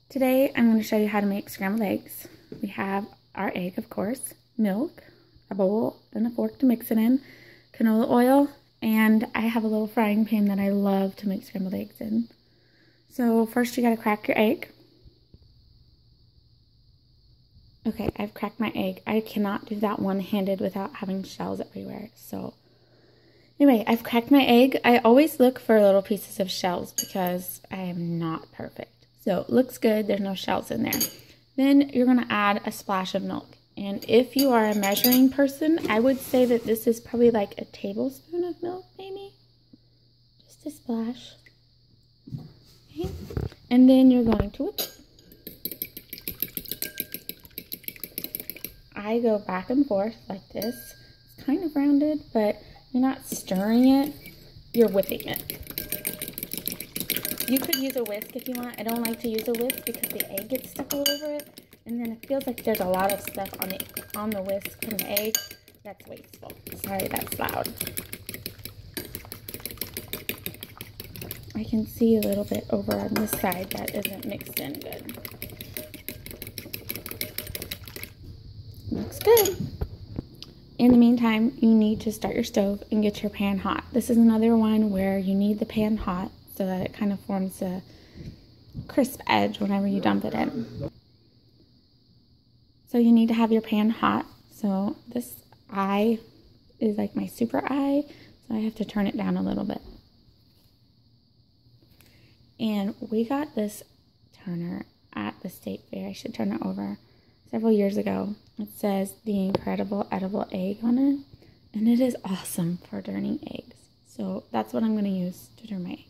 Today I'm going to show you how to make scrambled eggs. We have our egg, of course, milk, a bowl, and a fork to mix it in, canola oil, and I have a little frying pan that I love to make scrambled eggs in. So first you got to crack your egg. Okay, I've cracked my egg. I cannot do that one-handed without having shells everywhere. So anyway, I've cracked my egg. I always look for little pieces of shells because I am not perfect. So it looks good, there's no shells in there. Then you're going to add a splash of milk. And if you are a measuring person, I would say that this is probably like a tablespoon of milk, maybe. Just a splash. Okay. And then you're going to whip it. I go back and forth like this. It's kind of rounded, but you're not stirring it, you're whipping it. You could use a whisk if you want. I don't like to use a whisk because the egg gets stuck all over it, and then it feels like there's a lot of stuff on the whisk from the egg. That's wasteful. Sorry, that's loud. I can see a little bit over on this side that isn't mixed in good. Looks good. In the meantime, you need to start your stove and get your pan hot. This is another one where you need the pan hot so that it kind of forms a crisp edge whenever you dump it in. So you need to have your pan hot. So this eye is like my super eye, so I have to turn it down a little bit. And we got this turner at the state fair. I should turn it over. Several years ago. It says the incredible edible egg on it, and it is awesome for turning eggs. So that's what I'm going to use to turn my eggs.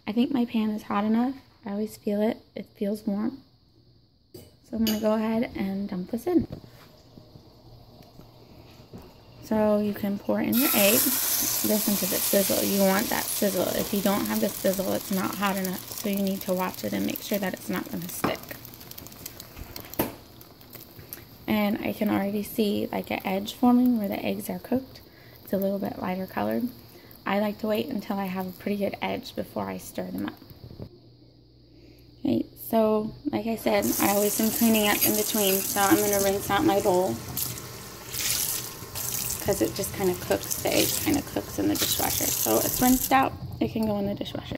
I think my pan is hot enough. I always feel it. It feels warm. So I'm going to go ahead and dump this in. So you can pour in your egg. Listen to the sizzle. You want that sizzle. If you don't have the sizzle, it's not hot enough. So you need to watch it and make sure that it's not going to stick. And I can already see like an edge forming where the eggs are cooked. It's a little bit lighter colored. I like to wait until I have a pretty good edge before I stir them up. Okay, so like I said, I always am cleaning up in between, so I'm going to rinse out my bowl because it just kind of cooks, the egg kind of cooks in the dishwasher. So it's rinsed out, it can go in the dishwasher.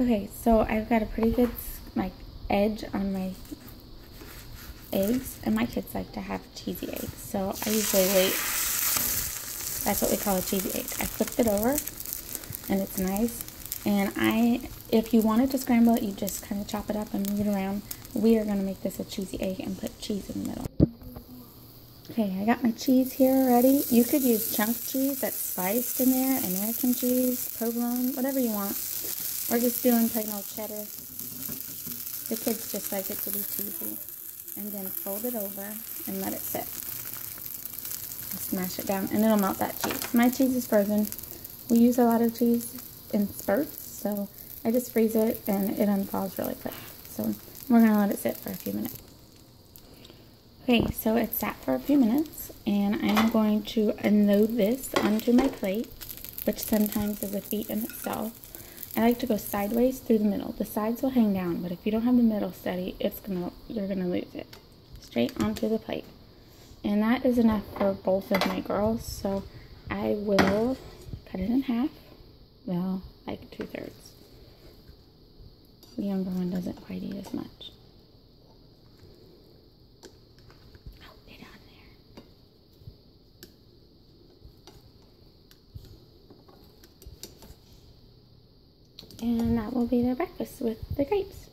Okay, so I've got a pretty good like edge on my eggs, and my kids like to have cheesy eggs, so I usually wait. That's what we call a cheesy egg. I flipped it over and it's nice, and if you wanted to scramble it, you just kind of chop it up and move it around. We are going to make this a cheesy egg and put cheese in the middle. Okay, I got my cheese here already. You could use chunk cheese that's spiced in there, American cheese, provolone, whatever you want. We're just doing plain old cheddar. The kids just like it to be cheesy. And then fold it over and let it sit. Smash it down and it'll melt that cheese. My cheese is frozen. We use a lot of cheese in spurts, so I just freeze it and it unthaws really quick. So we're going to let it sit for a few minutes. Okay, so it's sat for a few minutes, and I'm going to unload this onto my plate, which sometimes is a feat in itself. I like to go sideways through the middle. The sides will hang down, but if you don't have the middle steady, you're gonna lose it. Straight onto the plate. And that is enough for both of my girls, so I will cut it in half. Well, like 2/3. The younger one doesn't quite eat as much. Oh, get on there. And that will be their breakfast with the grapes.